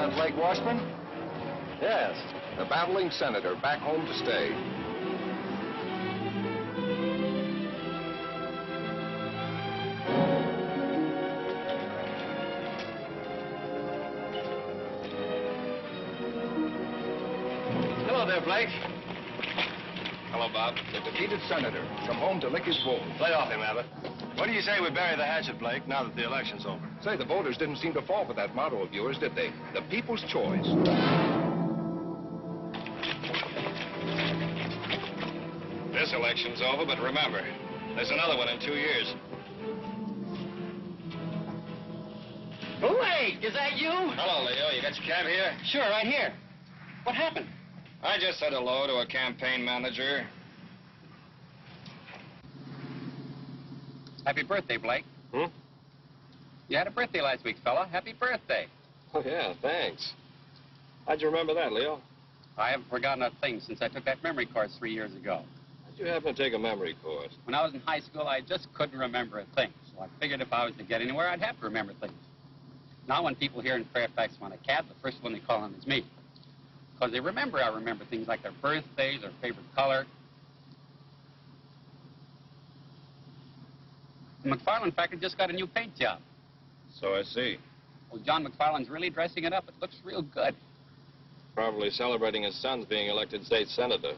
that Blake Washburn? Yes, the battling senator back home to stay. Hello there, Blake. Hello, Bob. The defeated senator come home to lick his wounds. Lay off him, Abbott. What do you say we bury the hatchet, Blake, now that the election's over? Say, the voters didn't seem to fall for that motto of yours, did they? The people's choice. This election's over, but remember, there's another one in 2 years. Blake, is that you? Hello, Leo. You got your cab here? Sure, right here. What happened? I just said hello to a campaign manager. Happy birthday, Blake. You had a birthday last week, fella. Happy birthday. Oh, yeah, thanks. How'd you remember that, Leo? I haven't forgotten a thing since I took that memory course 3 years ago. How'd you happen to take a memory course? When I was in high school, I just couldn't remember a thing. So I figured if I was to get anywhere, I'd have to remember things. Now when people here in Fairfax want a cab, the first one they call on is me. Because they remember I remember things like their birthdays, their favorite color. The McFarland factory just got a new paint job. So I see. Well, John McFarland's really dressing it up. It looks real good. Probably celebrating his son's being elected state senator.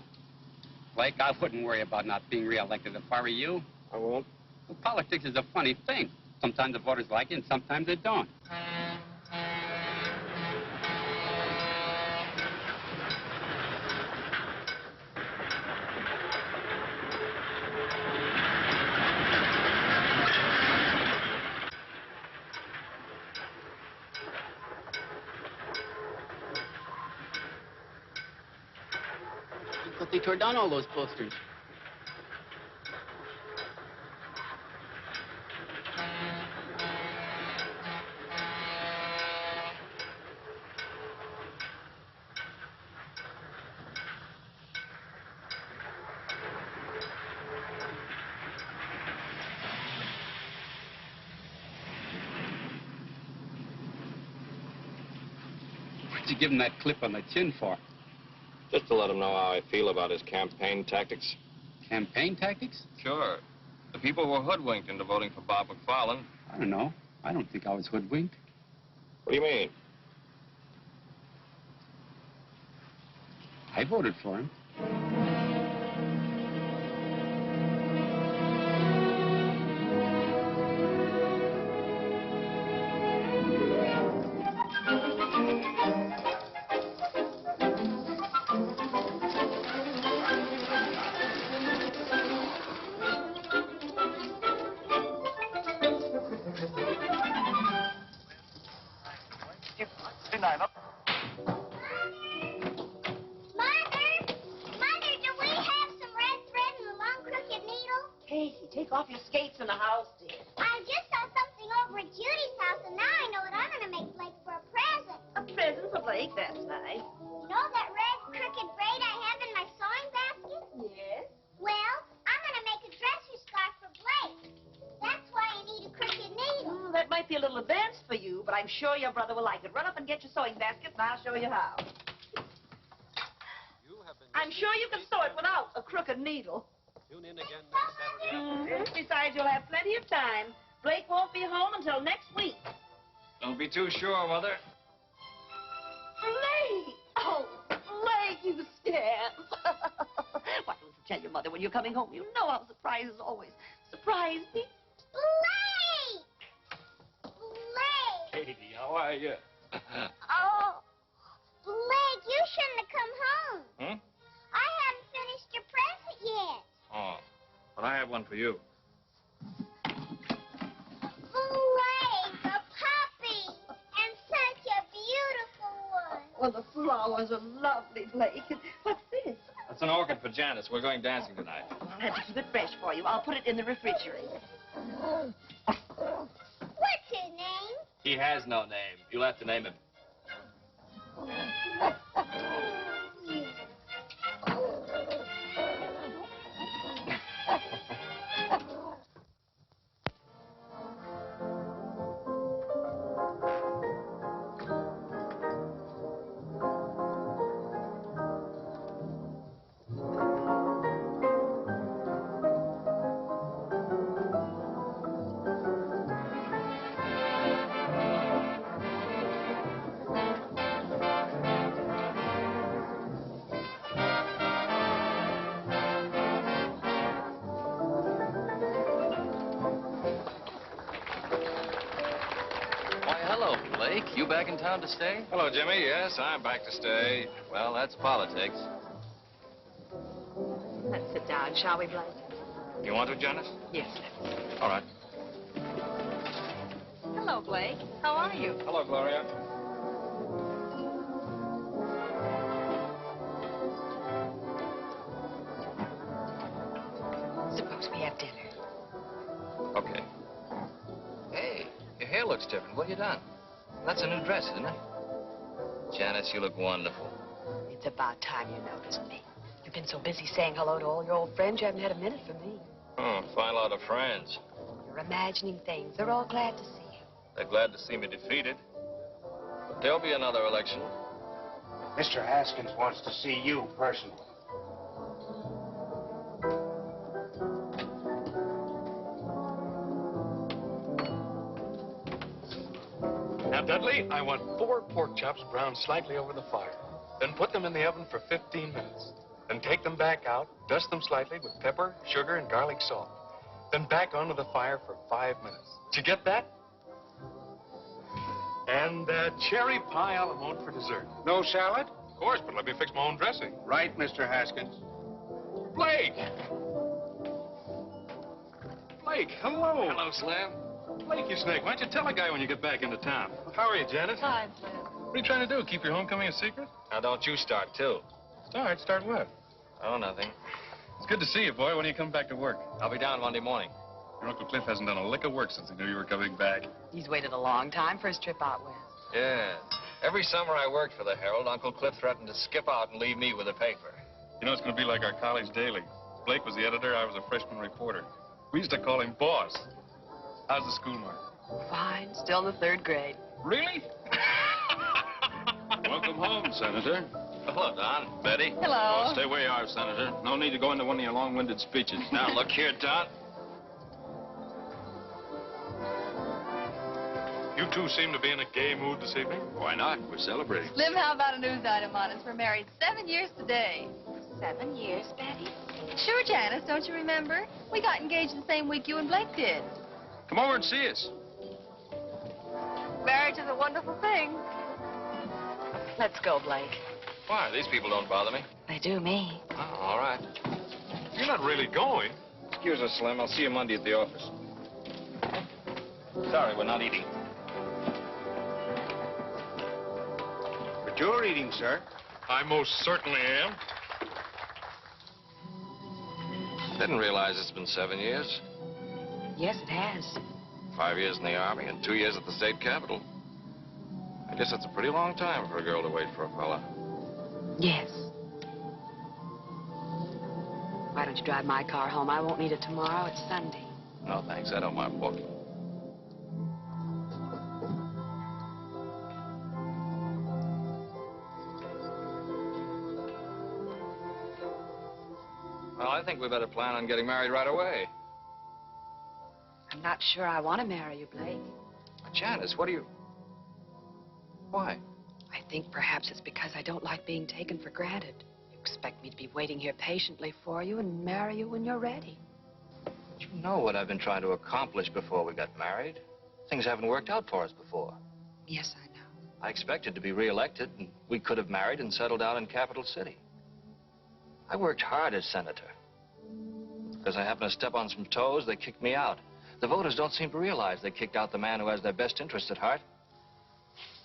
Blake, I wouldn't worry about not being reelected if I were you. I won't. Well, politics is a funny thing. Sometimes the voters like it and sometimes they don't. But they tore down all those posters. What'd you give him that clip on the chin for? Just to let him know how I feel about his campaign tactics. Campaign tactics? Sure. The people were hoodwinked into voting for Bob McFarland. I don't know. I don't think I was hoodwinked. What do you mean? I voted for him. Take off your skates in the house, dear. I just saw something over at Judy's house, and now I know what I'm going to make Blake for a present. A present for Blake? That's nice. You know that red crooked braid I have in my sewing basket? Yes. Well, I'm going to make a dresser scarf for Blake. That's why I need a crooked needle. That might be a little advanced for you, but I'm sure your brother will like it. Run up and get your sewing basket, and I'll show you how. I'm sure you can sew it without a crooked needle. Tune in again next Saturday. Besides, you'll have plenty of time. Blake won't be home until next week. Don't be too sure, Mother. Blake! Oh, Blake, you scamp. Why don't you tell your mother when you're coming home? You know how surprises always surprise me. Blake! Blake! Katie, how are you? Oh, Blake, you shouldn't have come home. I haven't finished your present yet. Oh, but I have one for you. Blake, a puppy, and such a beautiful one. Well, the flowers are lovely, Blake. What's this? That's an orchid for Janice. We're going dancing tonight. I'll have to keep it fresh for you. I'll put it in the refrigerator. What's his name? He has no name. You'll have to name him. Blake, you back in town to stay? Hello, Jimmy. Yes, I'm back to stay. Well, that's politics. Let's sit down, shall we, Blake? You want to, Janice? Yes. All right. Hello, Blake. How are you? Hello, Gloria. Suppose we have dinner. Okay. Hey, your hair looks different. What have you done? That's a new dress, isn't it? Janice, you look wonderful. It's about time you noticed me. You've been so busy saying hello to all your old friends, you haven't had a minute for me. Fine lot of friends. You're imagining things. They're all glad to see you. They're glad to see me defeated. But there'll be another election. Mr. Haskins wants to see you personally. Now, Dudley, I want 4 pork chops browned slightly over the fire. Then put them in the oven for 15 minutes. Then take them back out, dust them slightly with pepper, sugar, and garlic salt. Then back onto the fire for 5 minutes. Did you get that? And cherry pie a la mode for dessert. No salad? Of course, but let me fix my own dressing. Right, Mr. Haskins. Blake! Blake, hello. Hello, Slim. Blake, you snake. Why don't you tell a guy when you get back into town? How are you, Janet? Fine, Slim. What are you trying to do? Keep your homecoming a secret? Now, don't you start, too. Start what? Oh, nothing. It's good to see you, boy. When do you come back to work? I'll be down Monday morning. Your Uncle Cliff hasn't done a lick of work since he knew you were coming back. He's waited a long time for his trip out west. Yeah. Every summer I worked for the Herald, Uncle Cliff threatened to skip out and leave me with the paper. You know, it's going to be like our college daily. Blake was the editor, I was a freshman reporter. We used to call him Boss. How's the schoolwork? Fine. Still in the 3rd grade. Really? Welcome home, Senator. Hello, Don. Betty? Hello. Oh, stay where you are, Senator. No need to go into one of your long-winded speeches. Now, look here, Don. You two seem to be in a gay mood this evening. Why not? We're celebrating. Slim, how about a news item on us? We're married 7 years today. 7 years, Betty? Sure, Janice, don't you remember? We got engaged the same week you and Blake did. Come over and see us. Marriage is a wonderful thing. Let's go, Blake. Why? These people don't bother me. They do me. Oh, all right. You're not really going. Excuse us, Slim. I'll see you Monday at the office. Sorry, we're not eating. But you're eating, sir. I most certainly am. Didn't realize it's been 7 years. Yes, it has. 5 years in the Army and 2 years at the state capitol. I guess that's a pretty long time for a girl to wait for a fella. Yes. Why don't you drive my car home? I won't need it tomorrow. It's Sunday. No, thanks. I don't mind walking. Well, I think we better plan on getting married right away. I'm not sure I want to marry you, Blake. Janice, what do you... Why? I think perhaps it's because I don't like being taken for granted. You expect me to be waiting here patiently for you and marry you when you're ready. You know what I've been trying to accomplish before we got married. Things haven't worked out for us before. Yes, I know. I expected to be reelected, and we could have married and settled down in Capital City. I worked hard as senator. Because I happened to step on some toes, they kicked me out. The voters don't seem to realize they kicked out the man who has their best interests at heart.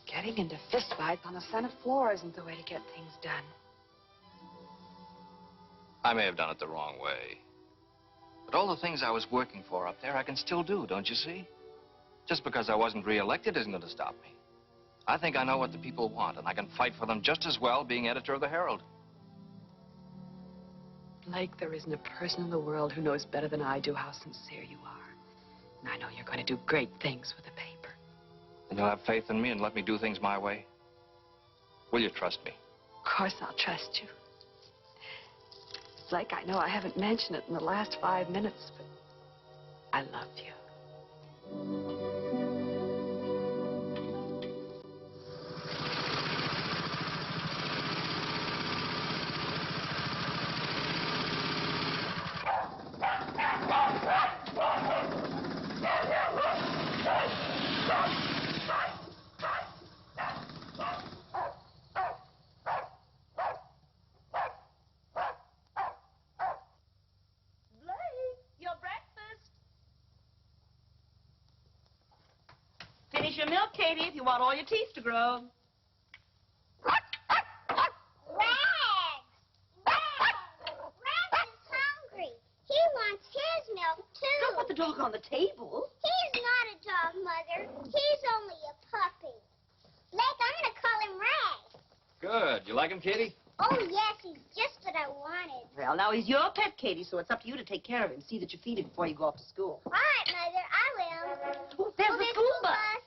Getting into fistfights on the Senate floor isn't the way to get things done. I may have done it the wrong way. But all the things I was working for up there, I can still do, don't you see? Just because I wasn't reelected isn't going to stop me. I think I know what the people want, and I can fight for them just as well being editor of the Herald. Blake, there isn't a person in the world who knows better than I do how sincere you are. And I know you're going to do great things with the paper. And you'll have faith in me and let me do things my way? Will you trust me? Of course I'll trust you. Blake, I know I haven't mentioned it in the last 5 minutes, but I love you. Here's your milk, Katie, if you want all your teeth to grow. He wants his milk, too. Don't put the dog on the table. He's not a dog, Mother. He's only a puppy. Blake, I'm going to call him Rags. Good. You like him, Katie? Oh, yes, he's just what I wanted. Well, now he's your pet, Katie, so it's up to you to take care of him. See that you feed him before you go off to school. All right, Mother, I will. Oh, there's the school bus.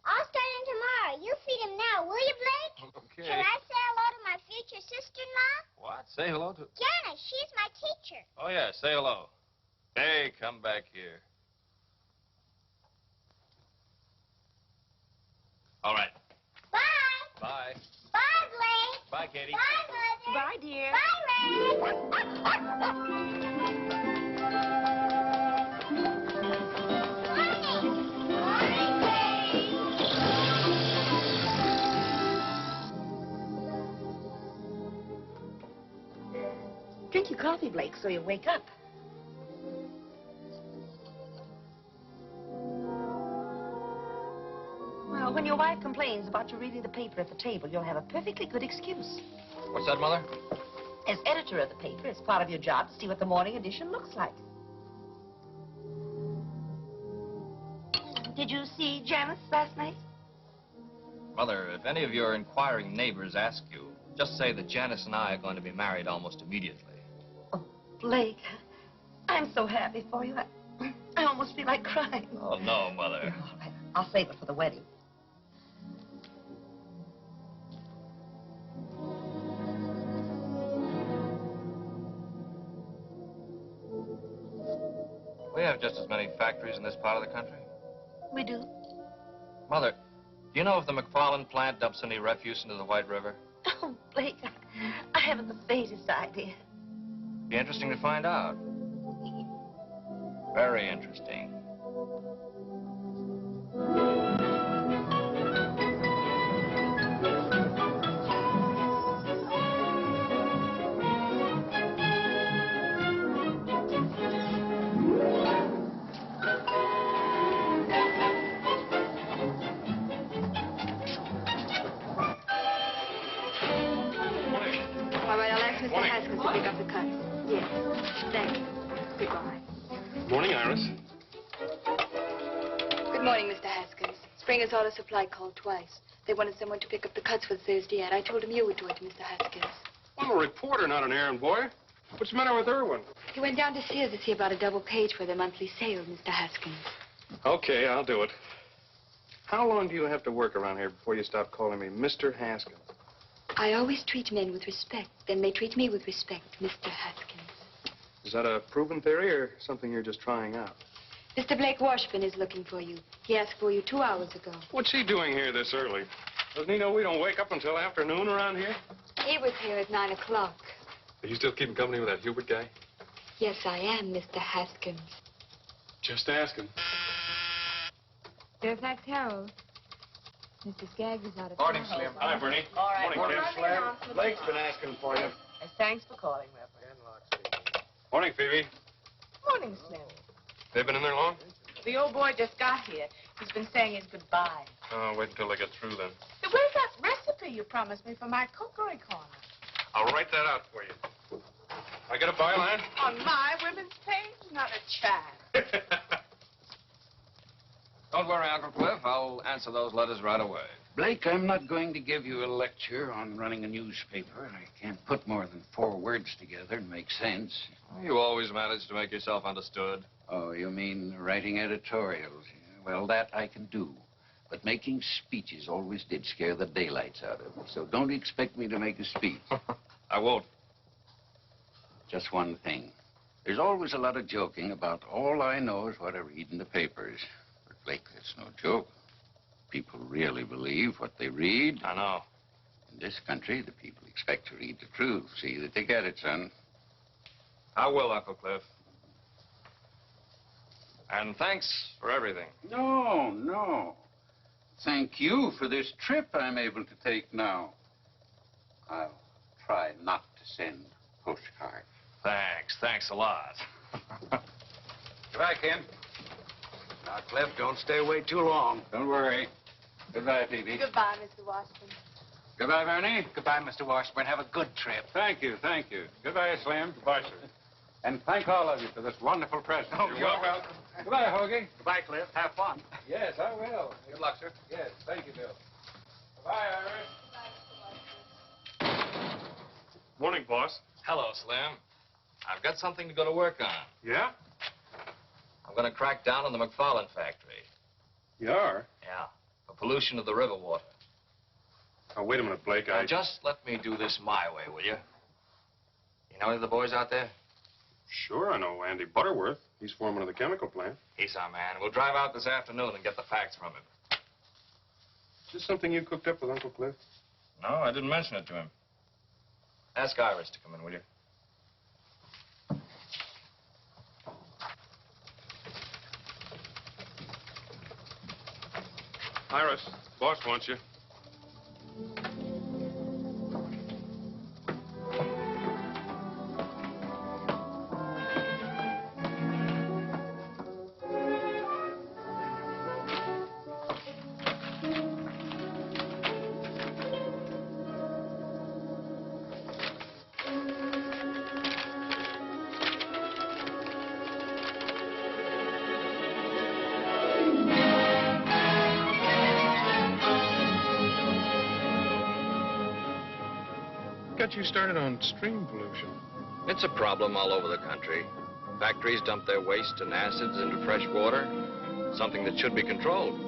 I'll start him tomorrow. You feed him now, will you, Blake? Okay. Should I say hello to my future sister-in-law? What? Say hello to... Janice, she's my teacher. Oh, yeah, say hello. Hey, come back here. All right. Bye. Bye. Bye, Blake. Bye, Katie. Bye, Mother. Bye, dear. Drink your coffee, Blake, so you wake up. Well, when your wife complains about you reading the paper at the table, you'll have a perfectly good excuse. What's that, Mother? As editor of the paper, it's part of your job to see what the morning edition looks like. Did you see Janice last night? Mother, if any of your inquiring neighbors ask you, just say that Janice and I are going to be married almost immediately. Oh, Blake, I'm so happy for you. I almost feel like crying. Oh, no, Mother. All right, I'll save it for the wedding. We have just as many factories in this part of the country. We do. Mother, do you know if the McFarland plant dumps any refuse into the White River? Oh, Blake, I haven't the faintest idea. Be interesting to find out. Very interesting. All right, I'll ask Mr. Haskins to pick up the cuts. Yes. Thank you. Goodbye. Morning, Iris. Good morning, Mr. Haskins. Springer's Auto Supply called twice. They wanted someone to pick up the cuts for the Thursday ad. I told him you would do it, Mr. Haskins. I'm a reporter, not an errand boy. What's the matter with Irwin? He went down to Sears to see about a double page for their monthly sale, Mr. Haskins. Okay, I'll do it. How long do you have to work around here before you stop calling me Mr. Haskins? I always treat men with respect. Then they treat me with respect, Mr. Haskins. Is that a proven theory or something you're just trying out? Mr. Blake Washburn is looking for you. He asked for you 2 hours ago. What's he doing here this early? Doesn't he know we don't wake up until afternoon around here? He was here at 9 o'clock. Are you still keeping company with that Hubert guy? Yes, I am, Mr. Haskins. Just asking. Fairfax Herald. Mr. Skaggs is out of Morning, town. Slim. Hi, Bernie. All right. Morning, Slim. Blake's been asking for you. Thanks for calling, Reverend. Morning, Phoebe. Morning, Slim. They've been in there long? The old boy just got here. He's been saying his goodbye. Oh, wait until they get through then. Hey, where's that recipe you promised me for my cookery corner? I'll write that out for you. I get a byline? On my women's page? Not a child. Don't worry, Uncle Cliff. I'll answer those letters right away. Blake, I'm not going to give you a lecture on running a newspaper. I can't put more than 4 words together and make sense. You always manage to make yourself understood. Oh, you mean writing editorials? Well, that I can do. But making speeches always did scare the daylights out of me. So don't expect me to make a speech. I won't. Just one thing. There's always a lot of joking about all I know is what I read in the papers. But, Blake, that's no joke. People really believe what they read. I know. In this country, the people expect to read the truth. See that they get it, son. I will, Uncle Cliff. And thanks for everything. No, no. Thank you for this trip I'm able to take now. I'll try not to send postcards. Thanks. Thanks a lot. Goodbye, Ken. Now, Cliff, don't stay away too long. Don't worry. Goodbye, Phoebe. Goodbye, Mr. Washburn. Goodbye, Bernie. Goodbye, Mr. Washburn. Have a good trip. Thank you, thank you. Goodbye, Slim. Goodbye, sir. And thank all of you for this wonderful present. Oh, you're welcome. Goodbye, Hoagie. Goodbye, Cliff. Have fun. Yes, I will. Good luck, sir. Yes, thank you, Bill. Goodbye, Iris. Morning, boss. Hello, Slim. I've got something to go to work on. Yeah? I'm going to crack down on the McFarland factory. You are? Yeah. For pollution of the river water. Oh, wait a minute, Blake. Now, just let me do this my way, will you? You know any of the boys out there? Sure, I know Andy Butterworth. He's foreman of the chemical plant. He's our man. We'll drive out this afternoon and get the facts from him. Is this something you cooked up with Uncle Cliff? No, I didn't mention it to him. Ask Iris to come in, will you? Iris, boss wants you. Got you started on stream pollution. It's a problem all over the country. Factories dump their waste and acids into fresh water, something that should be controlled.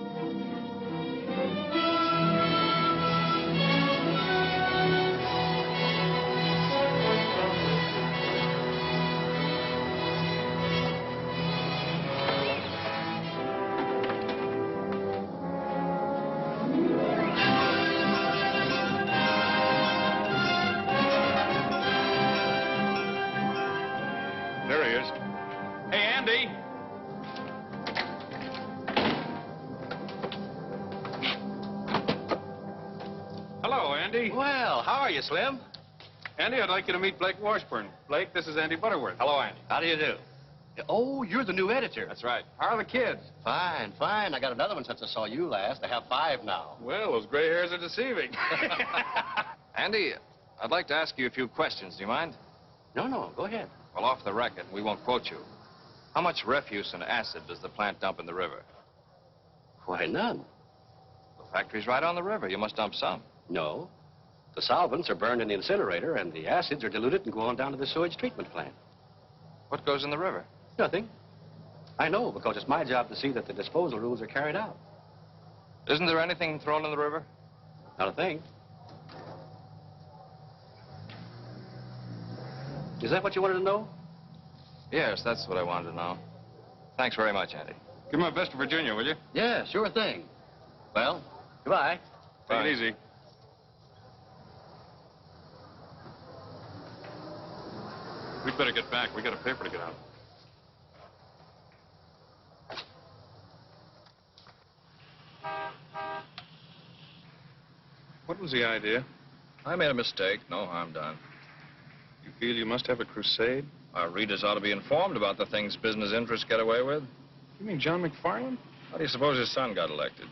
There he is. Hey, Andy. Hello, Andy. Well, how are you, Slim? Andy, I'd like you to meet Blake Washburn. Blake, this is Andy Butterworth. Hello, Andy. How do you do? Oh, you're the new editor. That's right. How are the kids? Fine, fine. I got another one since I saw you last. I have 5 now. Well, those gray hairs are deceiving. Andy, I'd like to ask you a few questions. Do you mind? No, go ahead. Well, off the record, we won't quote you. How much refuse and acid does the plant dump in the river? Why, none. The factory's right on the river. You must dump some. No. The solvents are burned in the incinerator, and the acids are diluted and go on down to the sewage treatment plant. What goes in the river? Nothing. I know, because it's my job to see that the disposal rules are carried out. Isn't there anything thrown in the river? Not a thing. Is that what you wanted to know? Yes, that's what I wanted to know. Thanks very much, Andy. Give my best to Virginia, will you? Yeah, sure thing. Well, goodbye. Take it easy. We'd better get back. We got a paper to get out. What was the idea? I made a mistake. No harm done. You feel you must have a crusade? Our readers ought to be informed about the things business interests get away with. You mean John McFarland? How do you suppose his son got elected?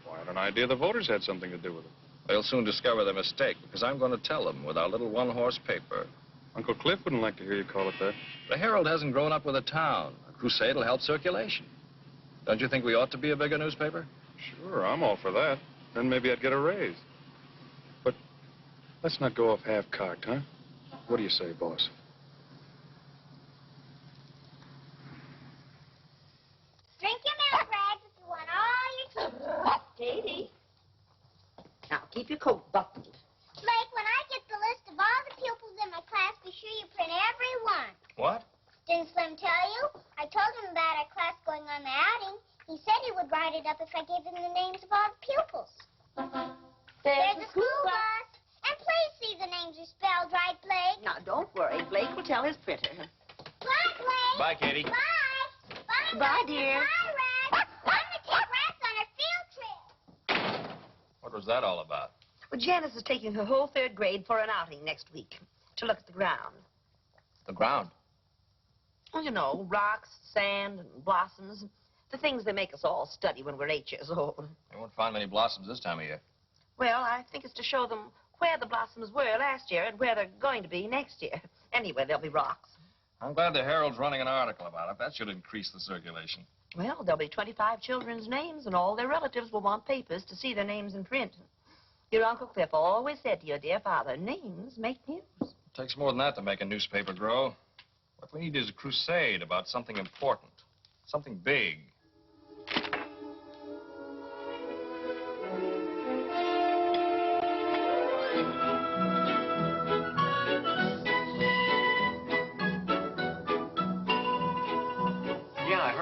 Well, I had an idea the voters had something to do with it. They'll soon discover their mistake, because I'm going to tell them with our little one-horse paper. Uncle Cliff wouldn't like to hear you call it that. The Herald hasn't grown up with a town. A crusade will help circulation. Don't you think we ought to be a bigger newspaper? Sure, I'm all for that. Then maybe I'd get a raise. But let's not go off half-cocked, huh? What do you say, boss? Drink your milk, Rags, if you want all your teeth. Katie. Now, keep your coat buttoned. Blake, when I get the list of all the pupils in my class, be sure you print every one. What? Didn't Slim tell you? I told him about our class going on the outing. He said he would write it up if I gave him the names of all the pupils. There's the school bus. And please see the names are spelled right, Blake. Now, don't worry. Blake will tell his printer. Bye, Blake. Bye, Katie. Bye. Bye, Bye, Blake. dear. Bye, Rex. I'm going to take Rex on a field trip. What was that all about? Well, Janice is taking her whole 3rd grade for an outing next week to look at the ground. The ground. Well, you know, rocks, sand, and blossoms. The things they make us all study when we're 8 years old. They won't find many blossoms this time of year. Well, I think it's to show them where the blossoms were last year and where they're going to be next year. Anyway, there'll be rocks. I'm glad the Herald's running an article about it. That should increase the circulation. Well, there'll be 25 children's names, and all their relatives will want papers to see their names in print. Your Uncle Cliff always said to your dear father, names make news. It takes more than that to make a newspaper grow. What we need is a crusade about something important, something big.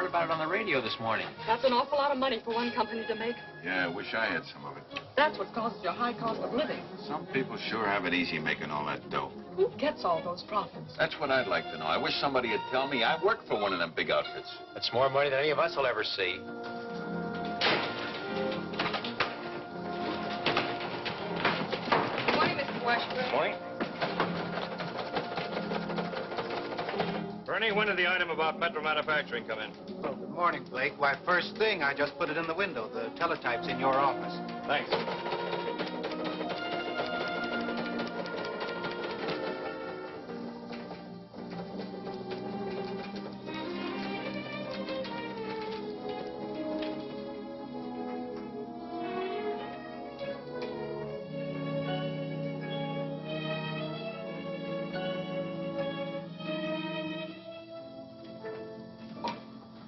About it on the radio this morning. That's an awful lot of money for one company to make. Yeah, I wish I had some of it. That's what causes your high cost of living. Some people sure have it easy making all that dough. Who gets all those profits? That's what I'd like to know. I wish somebody would tell me I work for one of them big outfits. That's more money than any of us will ever see. Good morning, Mr. Washburn. Morning. Bernie, when did the item about Metro Manufacturing come in? Well, good morning, Blake. Why, first thing, I just put it in the window. The teletype's in your office. Thanks.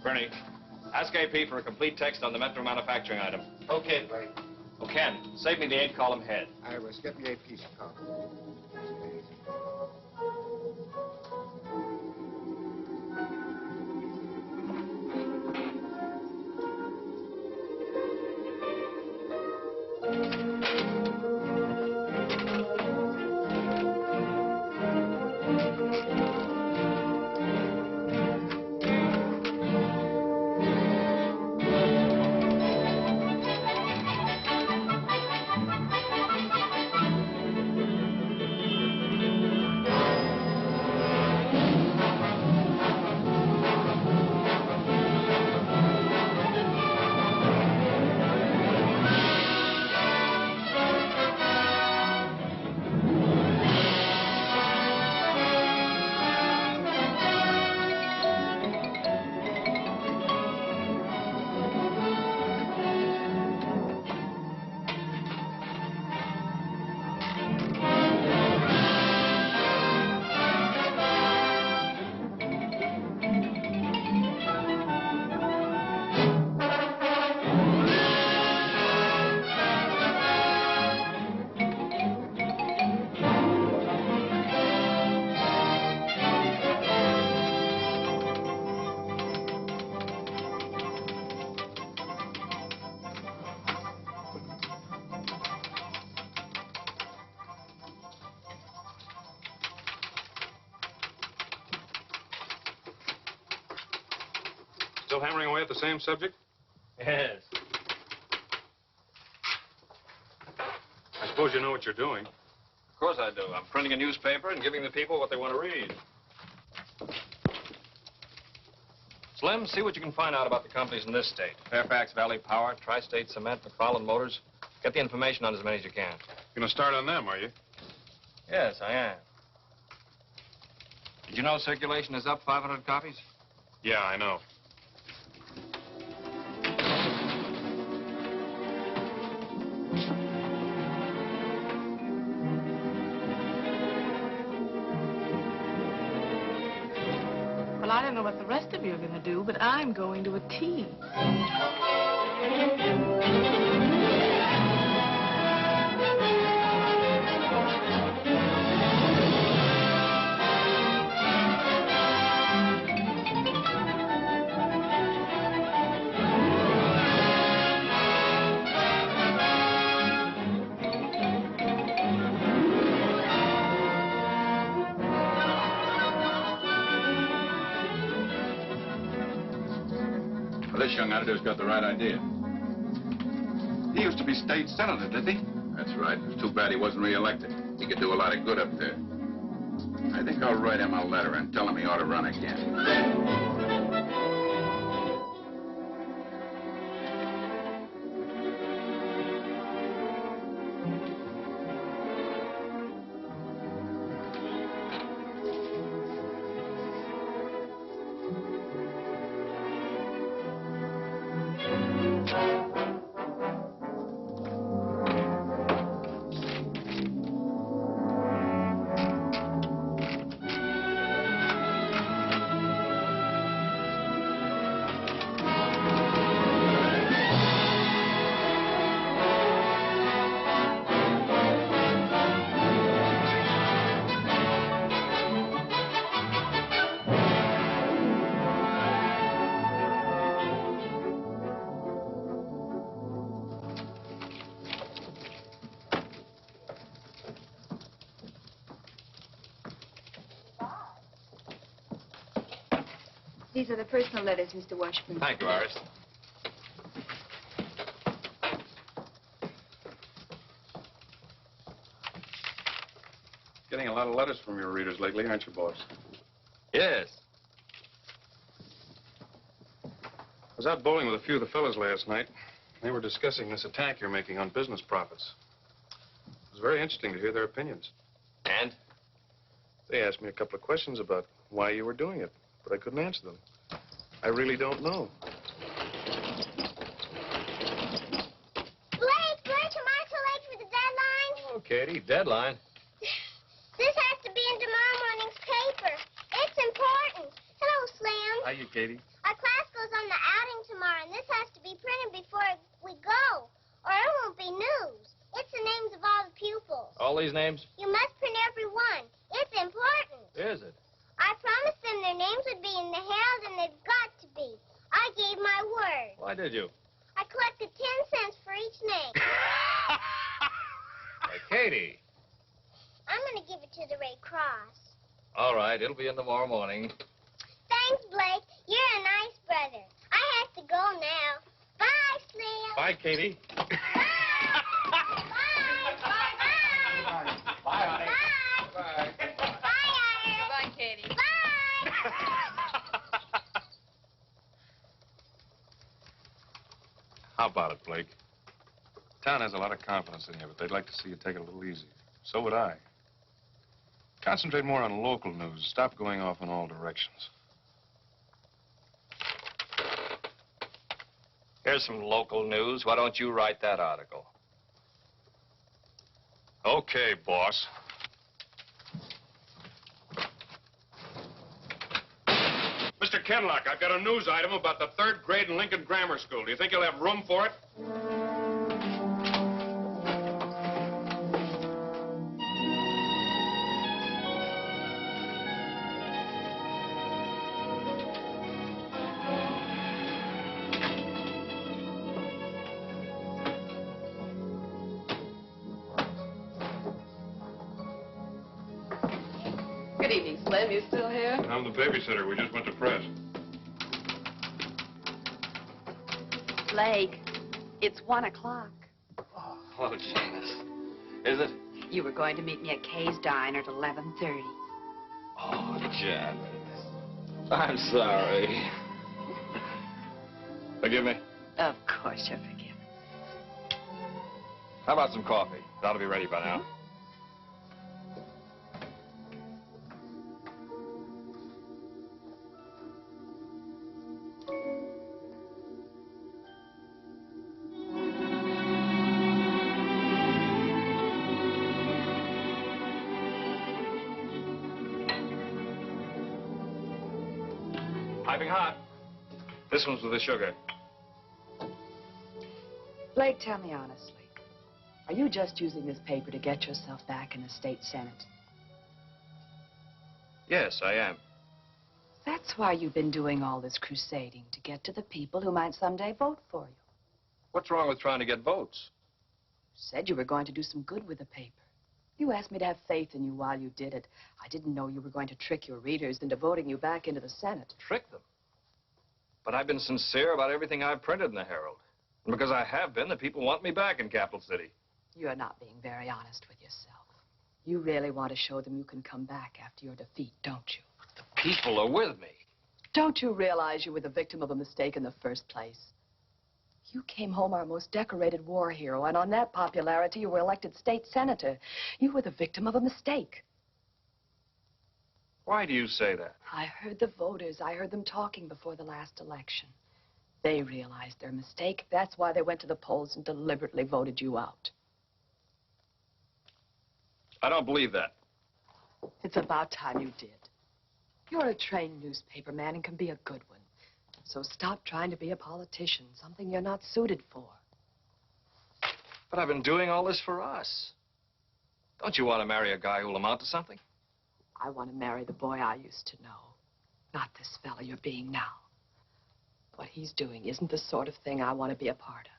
Bernie, ask AP for a complete text on the Metro Manufacturing item. Okay, Blake. Oh, Ken, save me the 8-column head. I was getting a piece of copy. Still hammering away at the same subject? Yes. I suppose you know what you're doing. Of course I do. I'm printing a newspaper and giving the people what they want to read. Slim, see what you can find out about the companies in this state. Fairfax Valley Power, Tri-State Cement, McFarland Motors. Get the information on as many as you can. You're going to start on them, are you? Yes, I am. Did you know circulation is up 500 copies? Yeah, I know. Well, I don't know what the rest of you are going to do, but I'm going to a tea. Well, this young editor's got the right idea. He used to be state senator, did he? That's right. It's too bad he wasn't reelected. He could do a lot of good up there. I think I'll write him a letter and tell him he ought to run again. These are the personal letters, Mr. Washburn. Thank you, Iris. Getting a lot of letters from your readers lately, aren't you, boss? Yes. I was out bowling with a few of the fellas last night. They were discussing this attack you're making on business profits. It was very interesting to hear their opinions. And? They asked me a couple of questions about why you were doing it, but I couldn't answer them. I really don't know. Blake, weren't you much too late for the deadline? Oh, Katie, deadline. This has to be in tomorrow morning's paper. It's important. Hello, Slim. How you, Katie? Our class goes on the outing tomorrow, and this has to be printed before we go, or it won't be news. It's the names of all the pupils. All these names? You must print every one. It's important. Is it? I promised them their names would be in the Herald, and they've got to be. I gave my word. Why did you? I collected 10 cents for each name. Hey, Katie. I'm going to give it to the Red Cross. All right, it'll be in tomorrow morning. Thanks, Blake. You're a nice brother. I have to go now. Bye, Slim. Bye, Katie. Bye, honey. Bye. Bye, Katie. Bye. How about it, Blake? Town has a lot of confidence in you, but they'd like to see you take it a little easier. So would I. Concentrate more on local news. Stop going off in all directions. Here's some local news. Why don't you write that article? Okay, boss. Mr. Kenlock, I've got a news item about the 3rd grade in Lincoln Grammar School. Do you think you'll have room for it? Good evening, Slim. You still here? I'm the babysitter. We just went to press. Blake, it's 1 o'clock. Oh, Janice. Is it? You were going to meet me at Kay's Diner at 11:30. Oh, Janice. I'm sorry. Forgive me? Of course you're forgiven. How about some coffee? That'll be ready by now. Piping hot. This one's with the sugar. Blake, tell me honestly. Are you just using this paper to get yourself back in the state senate? Yes, I am. That's why you've been doing all this crusading, to get to the people who might someday vote for you. What's wrong with trying to get votes? You said you were going to do some good with the paper. You asked me to have faith in you while you did it. I didn't know you were going to trick your readers into voting you back into the Senate. Trick them? But I've been sincere about everything I've printed in the Herald. And because I have been, the people want me back in Capital City. You're not being very honest with yourself. You really want to show them you can come back after your defeat, don't you? The people are with me. Don't you realize you were the victim of a mistake in the first place? You came home our most decorated war hero, and on that popularity, you were elected state senator. You were the victim of a mistake. Why do you say that? I heard the voters. I heard them talking before the last election. They realized their mistake. That's why they went to the polls and deliberately voted you out. I don't believe that. It's about time you did. You're a trained newspaper man and can be a good one. So stop trying to be a politician, something you're not suited for. But I've been doing all this for us. Don't you want to marry a guy who'll amount to something? I want to marry the boy I used to know, not this fella you're being now. What he's doing isn't the sort of thing I want to be a part of.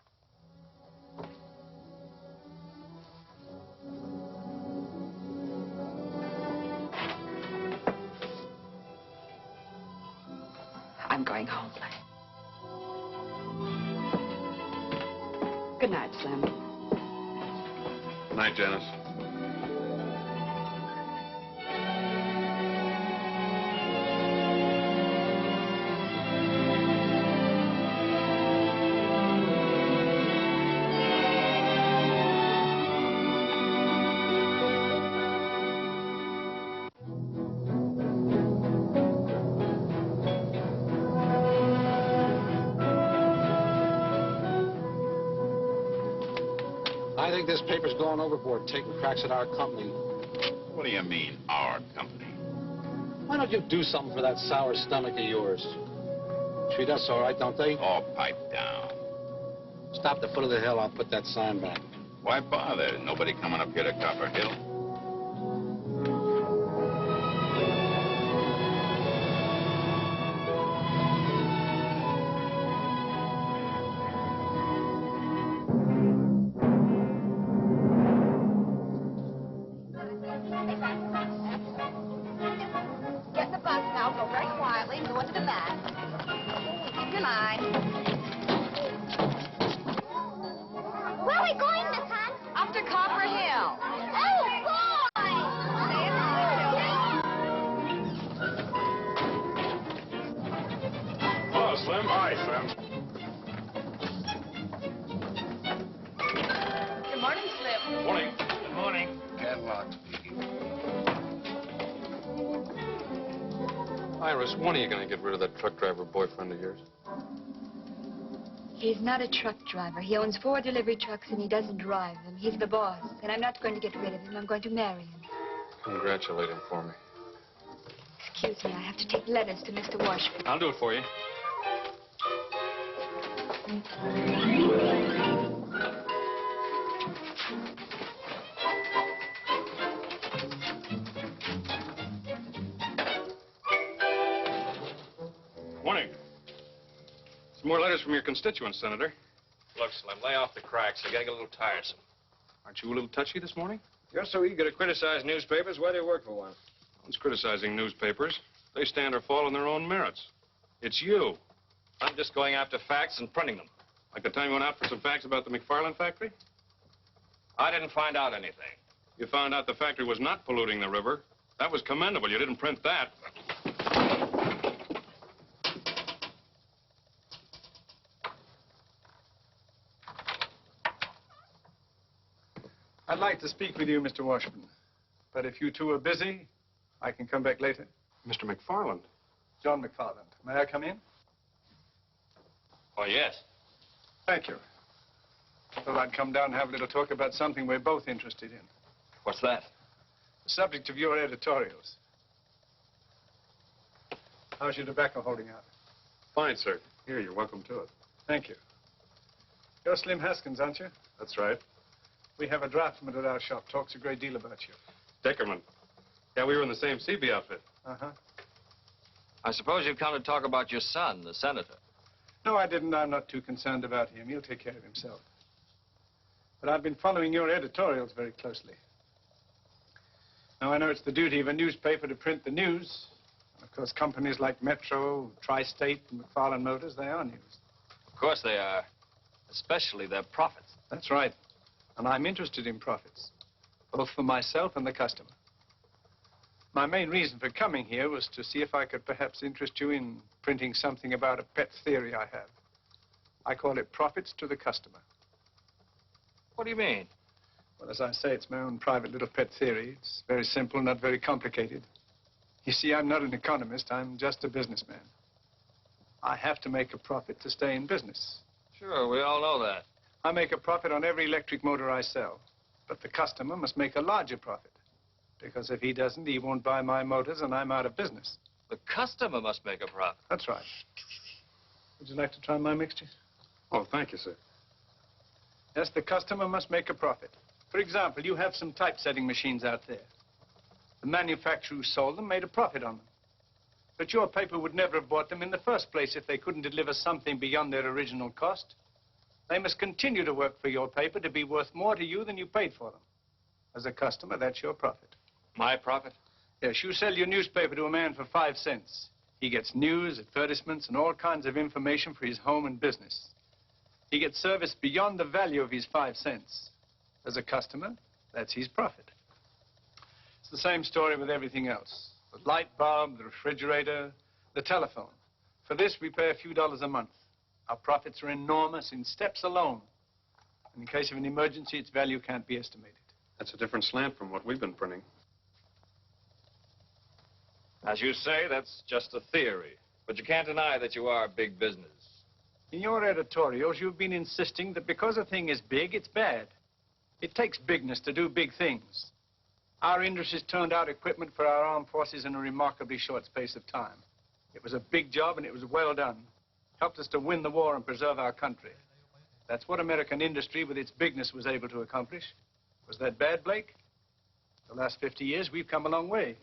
I'm going home, Lynn. Good night, Slim. Good night, Janice. I think this paper's going overboard, taking cracks at our company. What do you mean, our company? Why don't you do something for that sour stomach of yours? Treat us all right, don't they? Oh, pipe down. Stop the foot of the hill, I'll put that sign back. Why bother? Nobody coming up here to Copper Hill. Get in the bus now, go very quietly, and go into the back. Keep your line. Where are we going, Miss Hunt? Up to Copper Hill. Oh, boy! Hello, Slim. Hi, Slim. Good morning, Slim. Morning. Good morning. Catwalk speaking. Iris, when are you going to get rid of that truck driver boyfriend of yours? He's not a truck driver. He owns 4 delivery trucks and he doesn't drive them. He's the boss, and I'm not going to get rid of him. I'm going to marry him. Congratulate him for me. Excuse me, I have to take letters to Mr. Washburn. I'll do it for you. Morning. Some more letters from your constituents, Senator. Look, Slim, lay off the cracks. They're getting a little tiresome. Aren't you a little touchy this morning? You're so eager to criticize newspapers. Why do you work for one? No one's criticizing newspapers. They stand or fall on their own merits. It's you. I'm just going after facts and printing them. Like the time you went out for some facts about the McFarland factory? I didn't find out anything. You found out the factory was not polluting the river. That was commendable. You didn't print that. I'd like to speak with you, Mr. Washburn. But if you two are busy, I can come back later. Mr. McFarland? John McFarland. May I come in? Oh, yes. Thank you. I thought I'd come down and have a little talk about something we're both interested in. What's that? The subject of your editorials. How's your tobacco holding out? Fine, sir. Here, you're welcome to it. Thank you. You're Slim Haskins, aren't you? That's right. We have a draftsman at our shop. Talks a great deal about you. Dickerman. Yeah, we were in the same CB outfit. Uh-huh. I suppose you've come to talk about your son, the senator. No, I didn't. I'm not too concerned about him. He'll take care of himself. But I've been following your editorials very closely. Now, I know it's the duty of a newspaper to print the news. And of course, companies like Metro, Tri-State, and McFarland Motors, they are news. Of course they are. Especially their profits. That's right. And I'm interested in profits, both for myself and the customer. My main reason for coming here was to see if I could perhaps interest you in printing something about a pet theory I have. I call it profits to the customer. What do you mean? Well, as I say, it's my own private little pet theory. It's very simple, not very complicated. You see, I'm not an economist. I'm just a businessman. I have to make a profit to stay in business. Sure, we all know that. I make a profit on every electric motor I sell. But the customer must make a larger profit. Because if he doesn't, he won't buy my motors and I'm out of business. The customer must make a profit. That's right. Would you like to try my mixture? Oh, thank you, sir. Yes, the customer must make a profit. For example, you have some typesetting machines out there. The manufacturer who sold them made a profit on them. But your paper would never have bought them in the first place if they couldn't deliver something beyond their original cost. They must continue to work for your paper to be worth more to you than you paid for them. As a customer, that's your profit. My profit? Yes, you sell your newspaper to a man for 5 cents. He gets news, advertisements, and all kinds of information for his home and business. He gets service beyond the value of his 5 cents. As a customer, that's his profit. It's the same story with everything else. The light bulb, the refrigerator, the telephone. For this, we pay a few dollars a month. Our profits are enormous in steps alone. In case of an emergency, its value can't be estimated. That's a different slant from what we've been printing. As you say, that's just a theory. But you can't deny that you are big business. In your editorials, you've been insisting that because a thing is big, it's bad. It takes bigness to do big things. Our industries turned out equipment for our armed forces in a remarkably short space of time. It was a big job, and it was well done. Helped us to win the war and preserve our country. That's what American industry, with its bigness, was able to accomplish. Was that bad, Blake? The last 50 years, we've come a long way.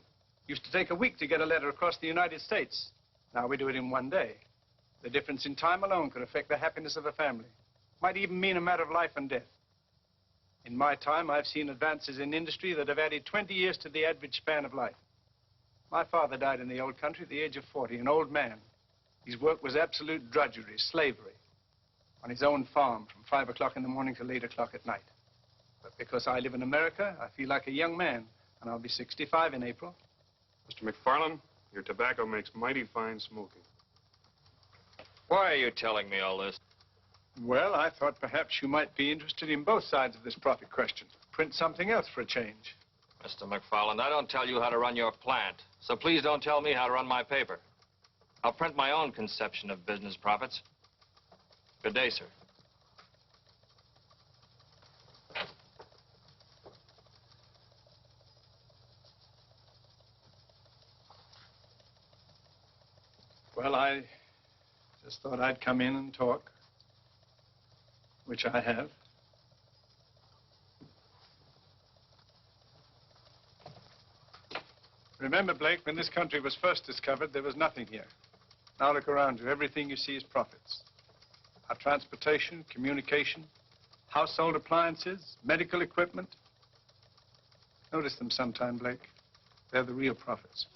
Used to take a week to get a letter across the United States. Now we do it in 1 day. The difference in time alone could affect the happiness of a family. Might even mean a matter of life and death. In my time, I've seen advances in industry that have added 20 years to the average span of life. My father died in the old country at the age of 40, an old man. His work was absolute drudgery, slavery, on his own farm from 5 o'clock in the morning till 8 o'clock at night. But because I live in America, I feel like a young man, and I'll be 65 in April. Mr. McFarland, your tobacco makes mighty fine smoking. Why are you telling me all this? Well, I thought perhaps you might be interested in both sides of this profit question. Print something else for a change. Mr. McFarland, I don't tell you how to run your plant, so please don't tell me how to run my paper. I'll print my own conception of business profits. Good day, sir. Well, I just thought I'd come in and talk, which I have. Remember, Blake, when this country was first discovered, there was nothing here. Now look around you. Everything you see is profits. Our transportation, communication, household appliances, medical equipment. Notice them sometime, Blake. They're the real profits.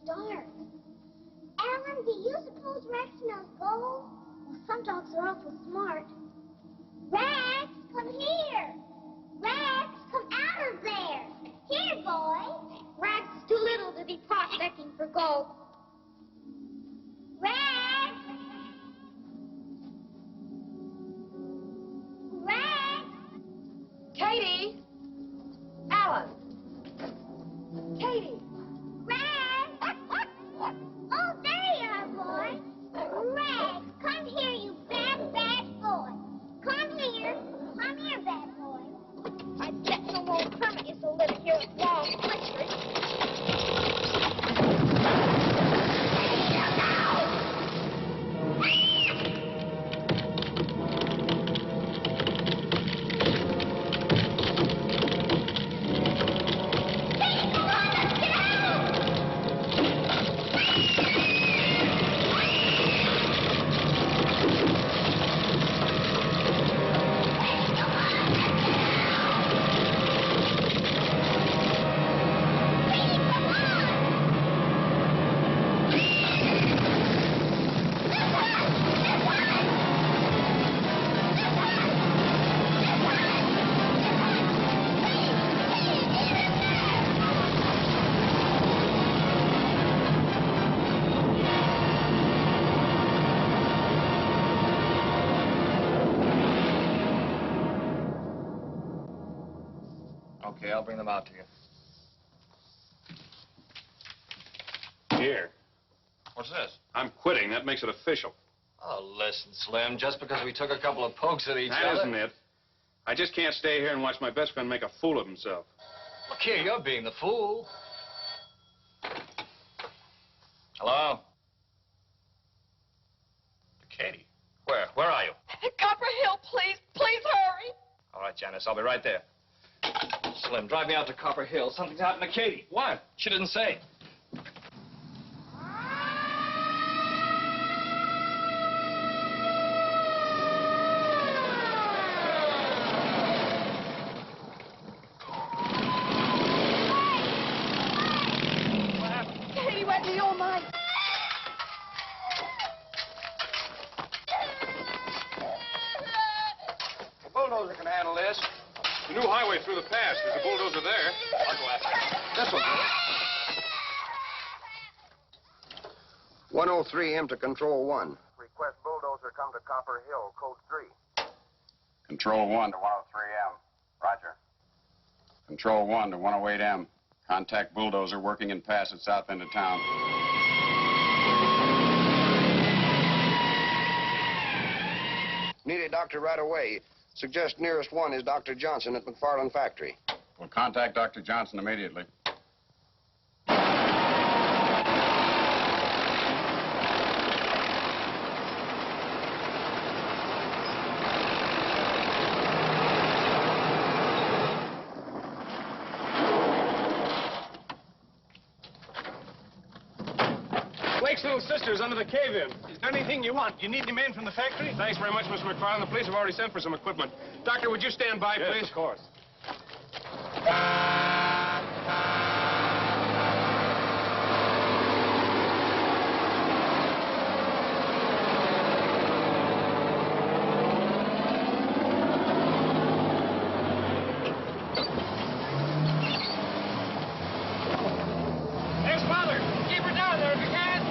Dore. Alan, do you suppose Rex knows gold? Well, some dogs are awful smart. Rex, come here. Rex, come out of there. Here, boy. Rex is too little to be prospecting for gold. Rex! Rex! Katie! Alan! Katie! Rex! Oh, there you are, boy. Rex, come here, you bad, bad boy. Come here. Come here, bad boy. I bet no won't permit you so little here with long whiskers. Okay, I'll bring them out to you. Here. What's this? I'm quitting. That makes it official. Oh, listen, Slim, just because we took a couple of pokes at each other... That isn't it. I just can't stay here and watch my best friend make a fool of himself. Look here, you're being the fool. Hello? Katie, where? Where are you? Copper Hill, please. Please hurry. All right, Janice, I'll be right there. Slim, drive me out to Copper Hill. Something's happened to Katie. What? She didn't say. Katie, went to your mind. The bulldozer can handle this. The new highway through the pass. There's a bulldozer there. I'll go after it. This one. 103M to Control 1. Request bulldozer come to Copper Hill, code 3. Control 1 to 103M. Roger. Control 1 to 108M. Contact bulldozer working in pass at south end of town. Need a doctor right away. Suggest nearest one is Dr. Johnson at McFarland Factory. We'll contact Dr. Johnson immediately. Blake's little sister's under the cave-in. Is there anything you want? You need any men from the factory? Thanks very much, Mr. McFarland. The police have already sent for some equipment. Doctor, would you stand by, please? Yes, of course. There's Father. Keep her down there if you can.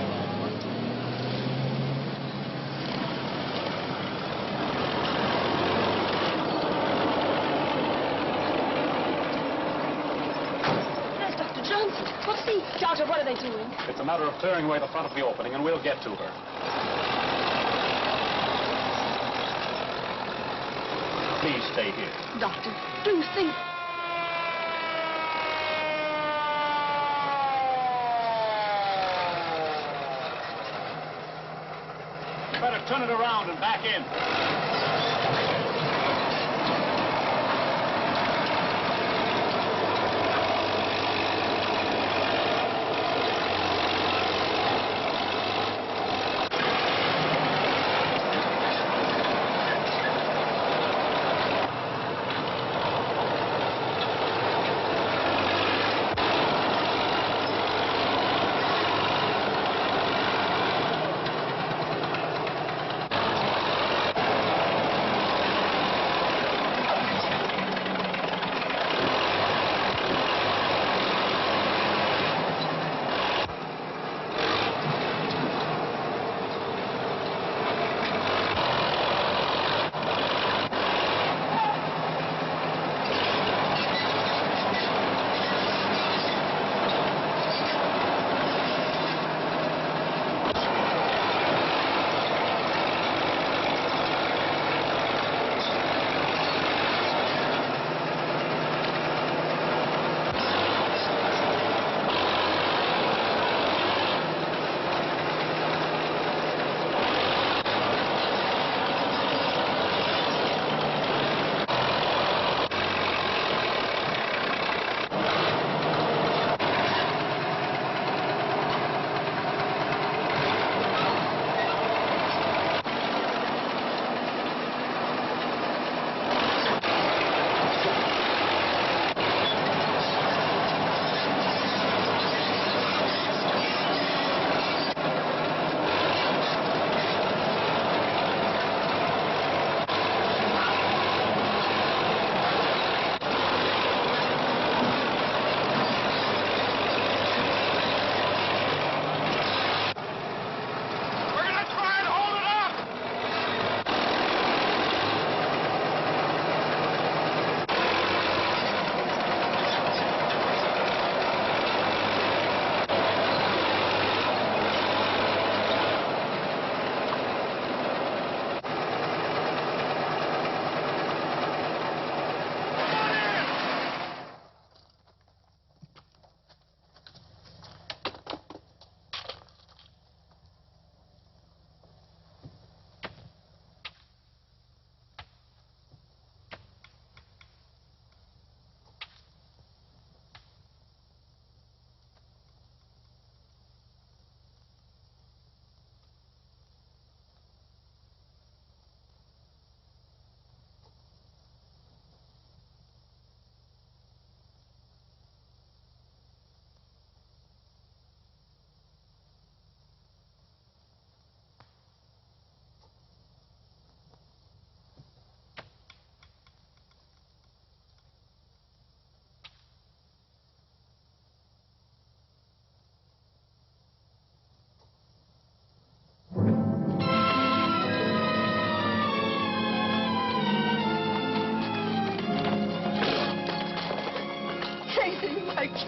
There's Dr. Johnson. What's he? Doctor, what are they doing? It's a matter of clearing away the front of the opening, and we'll get to her. Please stay here. Doctor, do think. Better turn it around and back in.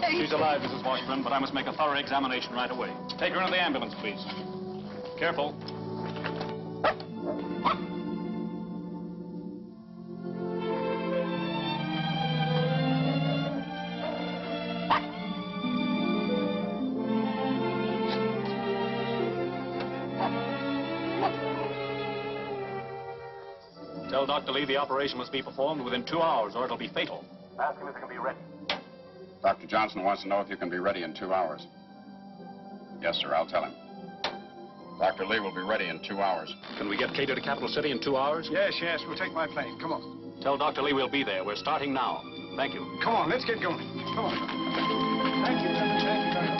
Kate. She's alive, Mrs. Washburn, but I must make a thorough examination right away. Take her into the ambulance, please. Careful. Tell Dr. Lee the operation must be performed within 2 hours, or it'll be fatal. Ask him if it can be ready. Dr. Johnson wants to know if you can be ready in 2 hours. Yes, sir, I'll tell him. Dr. Lee will be ready in 2 hours. Can we get Kate to Capital City in 2 hours? Yes, yes, we'll take my plane. Come on. Tell Dr. Lee we'll be there. We're starting now. Thank you. Come on, let's get going. Come on. Thank you, gentlemen. Thank you very much.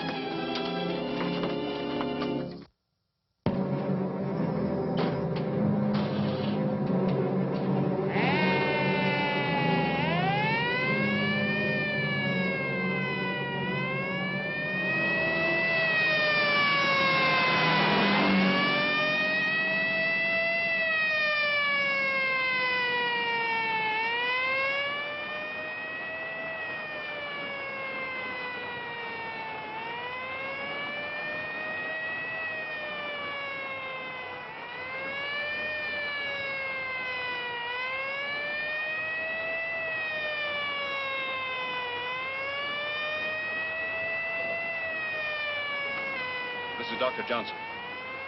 This is Dr. Johnson.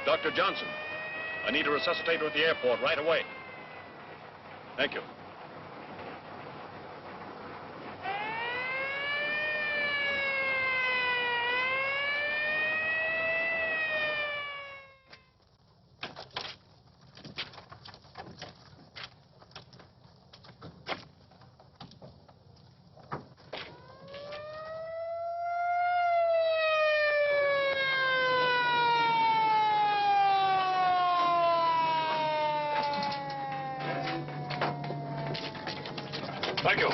Dr. Johnson, I need a resuscitator at the airport right away. Thank you. Thank you.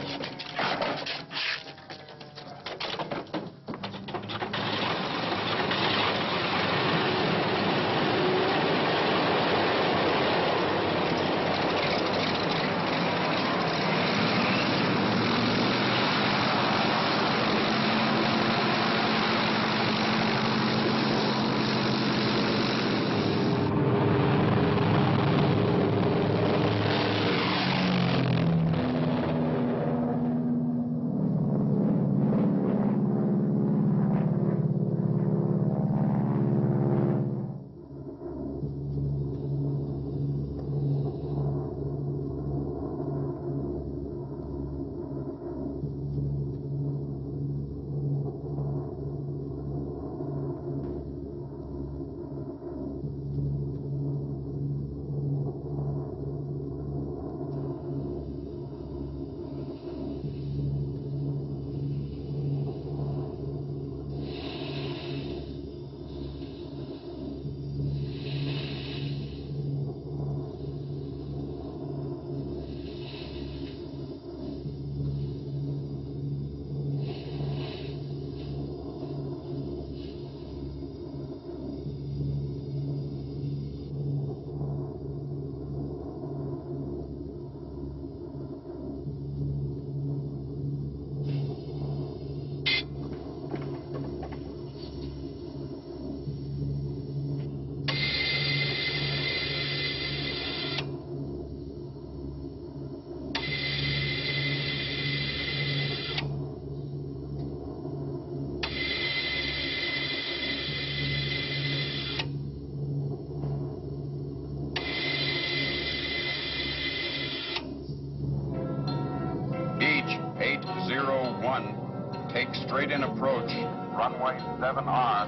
Take straight in approach. Runway 7R.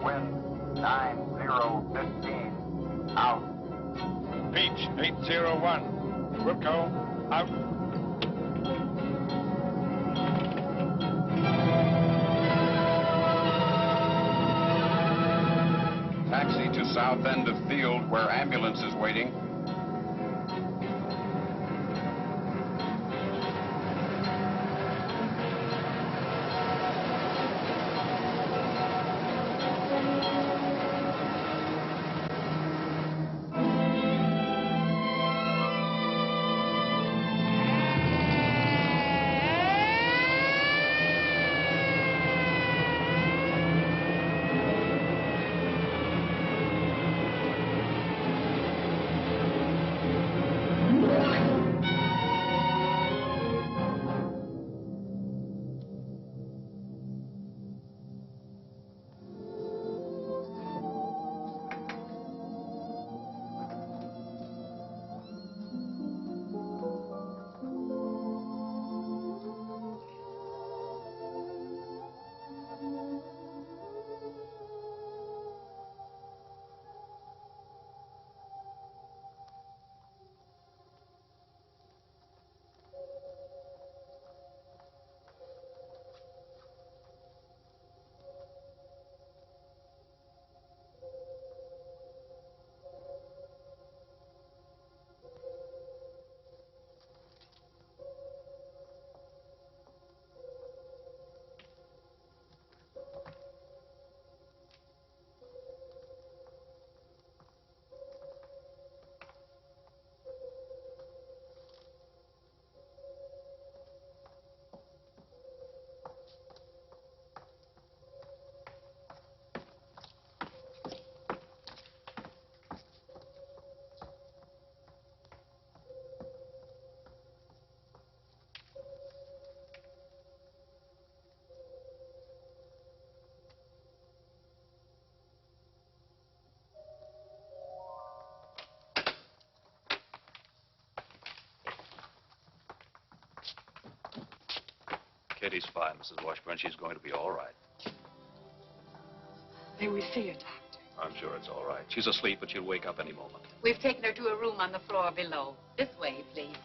Wind 9015. Out. Beach 801. Wilco, out. Taxi to south end of field where ambulance is waiting. Katie's fine, Mrs. Washburn. She's going to be all right. May we see her, Doctor? I'm sure it's all right. She's asleep, but she'll wake up any moment. We've taken her to a room on the floor below. This way, please.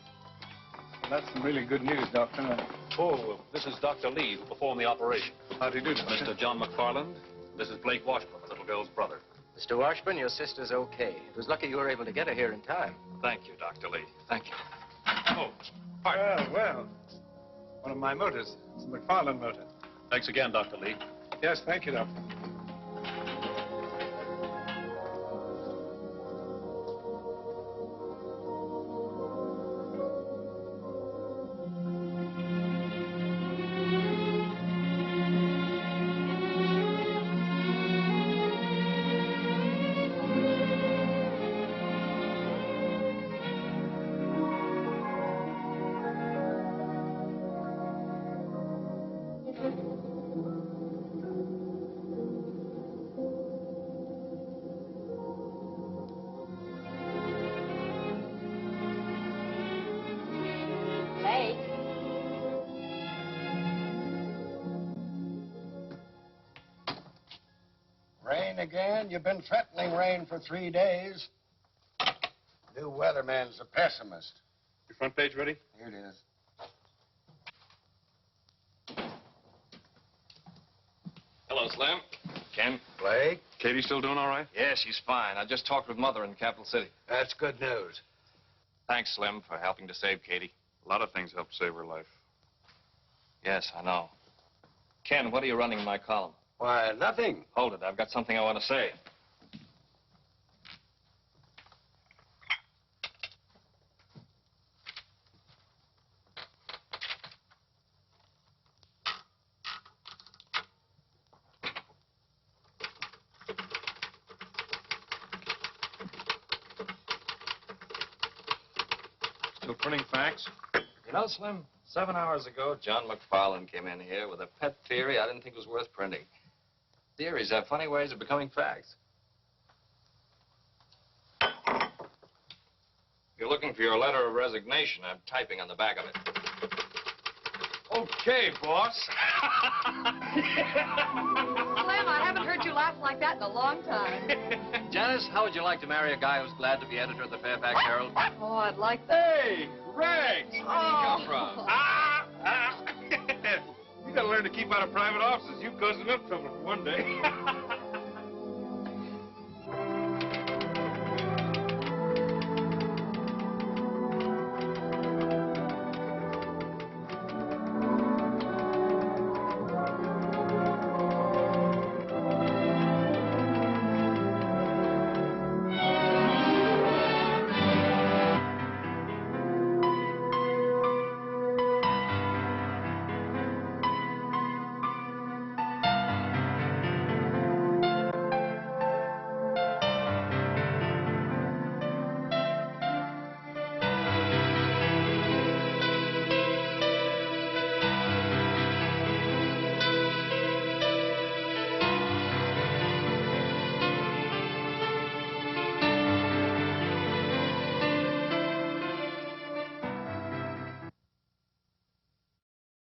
Well, that's some really good news, Doctor. Oh, this is Dr. Lee, who performed the operation. How do you do, Doctor? Mr. John McFarland. This is Blake Washburn, the little girl's brother. Mr. Washburn, your sister's okay. It was lucky you were able to get her here in time. Thank you, Dr. Lee. Thank you. Oh, well. One of my motors. It's a McFarland motor. Thanks again, Dr. Lee. Yes, thank you, Doctor. Rain again? You've been threatening rain for 3 days. New weatherman's a pessimist. Your front page ready? Here it is. Hello, Slim. Ken. Blake? Katie still doing all right? Yeah, she's fine. I just talked with Mother in Capital City. That's good news. Thanks, Slim, for helping to save Katie. A lot of things help save her life. Yes, I know. Ken, what are you running in my column? Why, nothing. Hold it. I've got something I want to say. Still printing facts? You know, Slim, 7 hours ago, John McFarland came in here with a pet theory I didn't think was worth printing. Theories have funny ways of becoming facts. You're looking for your letter of resignation. I'm typing on the back of it. Okay, boss. Slim, I haven't heard you laugh like that in a long time. Janice, how would you like to marry a guy who's glad to be editor of the Fairfax Herald? Oh, I'd like that. Hey, Rags! Where do you come from? You gotta learn to keep out of private offices. You caused enough trouble for one day.